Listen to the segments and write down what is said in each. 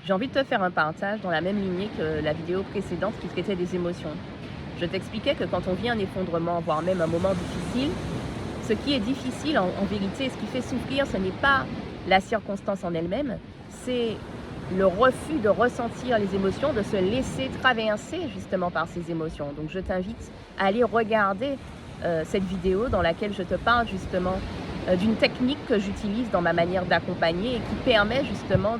J'ai envie de te faire un partage dans la même lignée que la vidéo précédente qui traitait des émotions. Je t'expliquais que quand on vit un effondrement, voire même un moment difficile, ce qui est difficile en vérité, ce qui fait souffrir, ce n'est pas la circonstance en elle-même, c'est le refus de ressentir les émotions, de se laisser traverser justement par ces émotions. Donc je t'invite à aller regarder cette vidéo dans laquelle je te parle justement d'une technique que j'utilise dans ma manière d'accompagner et qui permet justement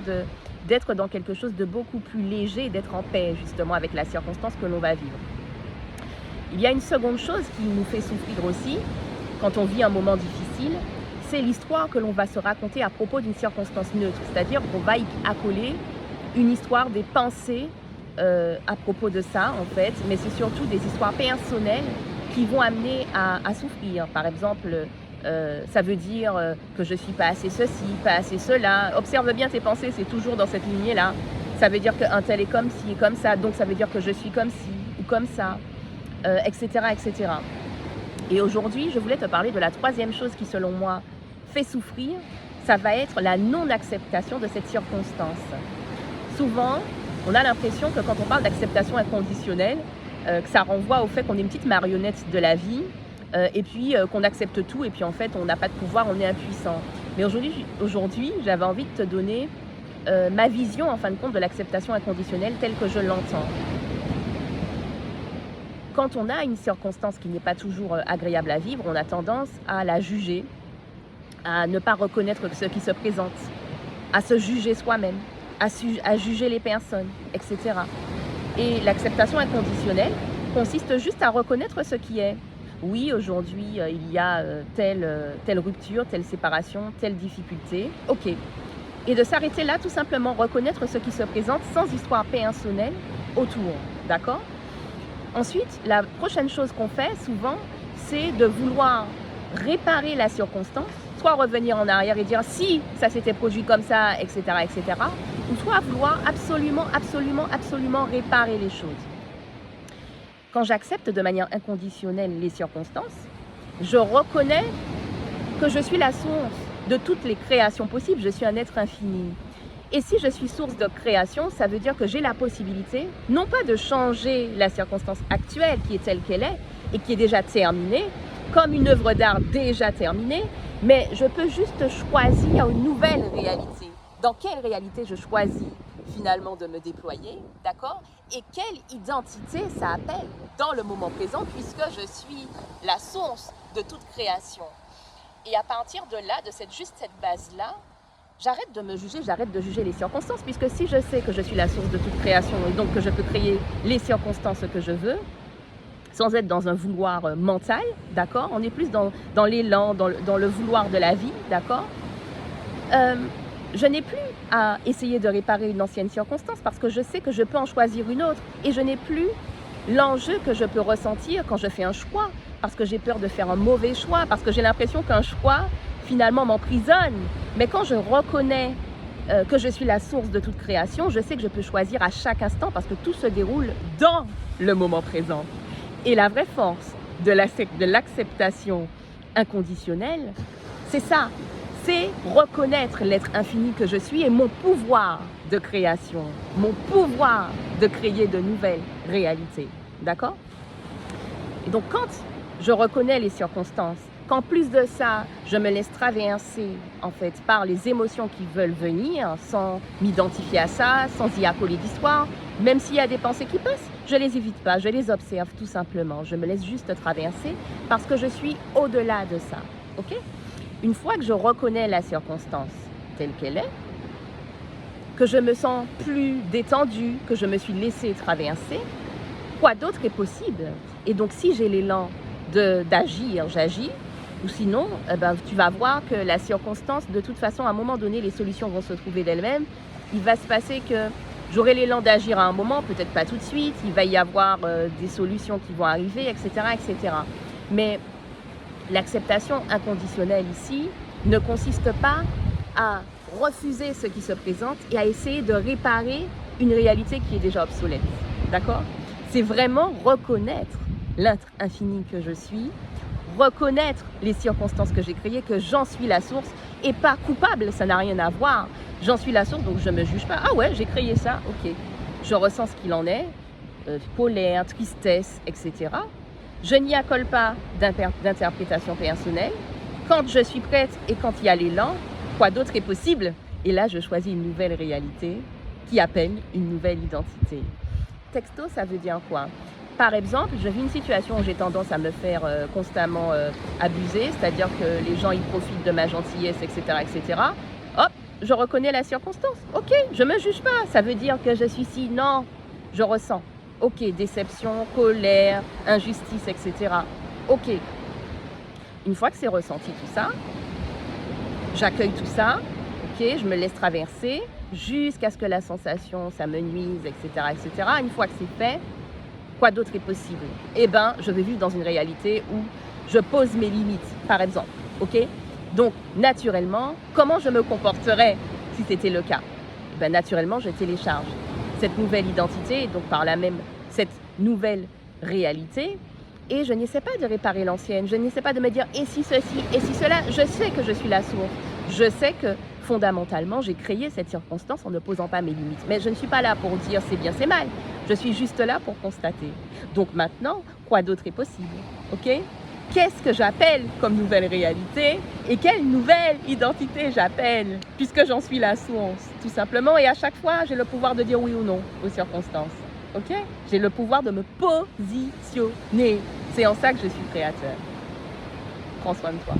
d'être dans quelque chose de beaucoup plus léger, d'être en paix justement avec la circonstance que l'on va vivre. Il y a une seconde chose qui nous fait souffrir aussi quand on vit un moment difficile, c'est l'histoire que l'on va se raconter à propos d'une circonstance neutre, c'est-à-dire qu'on va y accoler une histoire, des pensées à propos de ça en fait, mais c'est surtout des histoires personnelles qui vont amener à souffrir. Par exemple, ça veut dire que je suis pas assez ceci, pas assez cela. Observe bien tes pensées, c'est toujours dans cette lignée-là. Ça veut dire qu'un tel est comme ci, comme ça, donc ça veut dire que je suis comme ci ou comme ça, etc., etc. Et aujourd'hui, je voulais te parler de la troisième chose qui, selon moi, fait souffrir. Ça va être la non-acceptation de cette circonstance. Souvent, on a l'impression que quand on parle d'acceptation inconditionnelle, que ça renvoie au fait qu'on est une petite marionnette de la vie, et puis qu'on accepte tout, et puis en fait, on n'a pas de pouvoir, on est impuissant. Mais aujourd'hui, j'avais envie de te donner ma vision, en fin de compte, de l'acceptation inconditionnelle telle que je l'entends. Quand on a une circonstance qui n'est pas toujours agréable à vivre, on a tendance à la juger, à ne pas reconnaître ce qui se présente, à se juger soi-même, à juger les personnes, etc. Et l'acceptation inconditionnelle consiste juste à reconnaître ce qui est. Oui, aujourd'hui, il y a telle rupture, telle séparation, telle difficulté. OK. Et de s'arrêter là, tout simplement, reconnaître ce qui se présente sans histoire personnelle autour. D'accord ? Ensuite, la prochaine chose qu'on fait souvent, c'est de vouloir réparer la circonstance, soit revenir en arrière et dire si ça s'était produit comme ça, etc., etc., ou soit vouloir absolument réparer les choses. Quand j'accepte de manière inconditionnelle les circonstances, je reconnais que je suis la source de toutes les créations possibles, je suis un être infini. Et si je suis source de création, ça veut dire que j'ai la possibilité, non pas de changer la circonstance actuelle qui est telle qu'elle est et qui est déjà terminée, comme une œuvre d'art déjà terminée, mais je peux juste choisir une nouvelle réalité. Dans quelle réalité je choisis finalement de me déployer, d'accord? Et quelle identité ça appelle dans le moment présent, puisque je suis la source de toute création. Et à partir de là, de cette base-là, j'arrête de me juger, j'arrête de juger les circonstances, puisque si je sais que je suis la source de toute création et donc que je peux créer les circonstances que je veux, sans être dans un vouloir mental, d'accord? On est plus dans l'élan, dans le vouloir de la vie, d'accord? Je n'ai plus à essayer de réparer une ancienne circonstance parce que je sais que je peux en choisir une autre et je n'ai plus l'enjeu que je peux ressentir quand je fais un choix parce que j'ai peur de faire un mauvais choix, parce que j'ai l'impression qu'un choix finalement m'emprisonne. Mais quand je reconnais que je suis la source de toute création, je sais que je peux choisir à chaque instant parce que tout se déroule dans le moment présent. Et la vraie force de l'acceptation inconditionnelle, c'est ça, c'est reconnaître l'être infini que je suis et mon pouvoir de création, mon pouvoir de créer de nouvelles réalités. D'accord ? Et donc quand je reconnais les circonstances, qu'en plus de ça, je me laisse traverser en fait par les émotions qui veulent venir sans m'identifier à ça, sans y accoler d'histoire, même s'il y a des pensées qui passent, je les évite pas, je les observe tout simplement. Je me laisse juste traverser parce que je suis au-delà de ça. Ok ? Une fois que je reconnais la circonstance telle qu'elle est, que je me sens plus détendue, que je me suis laissée traverser, quoi d'autre est possible? Et donc si j'ai l'élan d'agir, j'agis. Ou sinon, tu vas voir que la circonstance, de toute façon, à un moment donné, les solutions vont se trouver d'elles-mêmes. Il va se passer que j'aurai l'élan d'agir à un moment, peut-être pas tout de suite. Il va y avoir des solutions qui vont arriver, etc., etc. Mais l'acceptation inconditionnelle ici ne consiste pas à refuser ce qui se présente et à essayer de réparer une réalité qui est déjà obsolète. D'accord ? C'est vraiment reconnaître l'être infini que je suis, reconnaître les circonstances que j'ai créées, que j'en suis la source et pas coupable, ça n'a rien à voir. J'en suis la source, donc je ne me juge pas. Ah ouais, j'ai créé ça, ok. Je ressens ce qu'il en est, colère, tristesse, etc. Je n'y accole pas d'interprétation personnelle. Quand je suis prête et quand il y a l'élan, quoi d'autre est possible? Et là, je choisis une nouvelle réalité qui appelle une nouvelle identité. Texto, ça veut dire quoi? Par exemple, je vis une situation où j'ai tendance à me faire constamment abuser, c'est-à-dire que les gens ils profitent de ma gentillesse, etc., etc. Hop, je reconnais la circonstance. Ok, je me juge pas. Ça veut dire que je suis si non, je ressens. Ok, déception, colère, injustice, etc. Ok. Une fois que c'est ressenti tout ça, j'accueille tout ça. Ok, je me laisse traverser jusqu'à ce que la sensation, ça me nuise, etc., etc. Une fois que c'est fait, quoi d'autre est possible? Eh bien, je vais vivre dans une réalité où je pose mes limites, par exemple. Ok? Donc, naturellement, comment je me comporterais si c'était le cas? Eh bien, naturellement, je télécharge cette nouvelle identité, donc par là même cette nouvelle réalité, et je n'essaie pas de réparer l'ancienne, je n'essaie pas de me dire et si ceci, et si cela, je sais que je suis la source, je sais que fondamentalement j'ai créé cette circonstance en ne posant pas mes limites, mais je ne suis pas là pour dire c'est bien, c'est mal, je suis juste là pour constater. Donc maintenant, quoi d'autre est possible? Ok? Qu'est-ce que j'appelle comme nouvelle réalité et quelle nouvelle identité j'appelle puisque j'en suis la source, tout simplement. Et à chaque fois, j'ai le pouvoir de dire oui ou non aux circonstances. Ok? J'ai le pouvoir de me positionner. C'est en ça que je suis créateur. Prends soin de toi.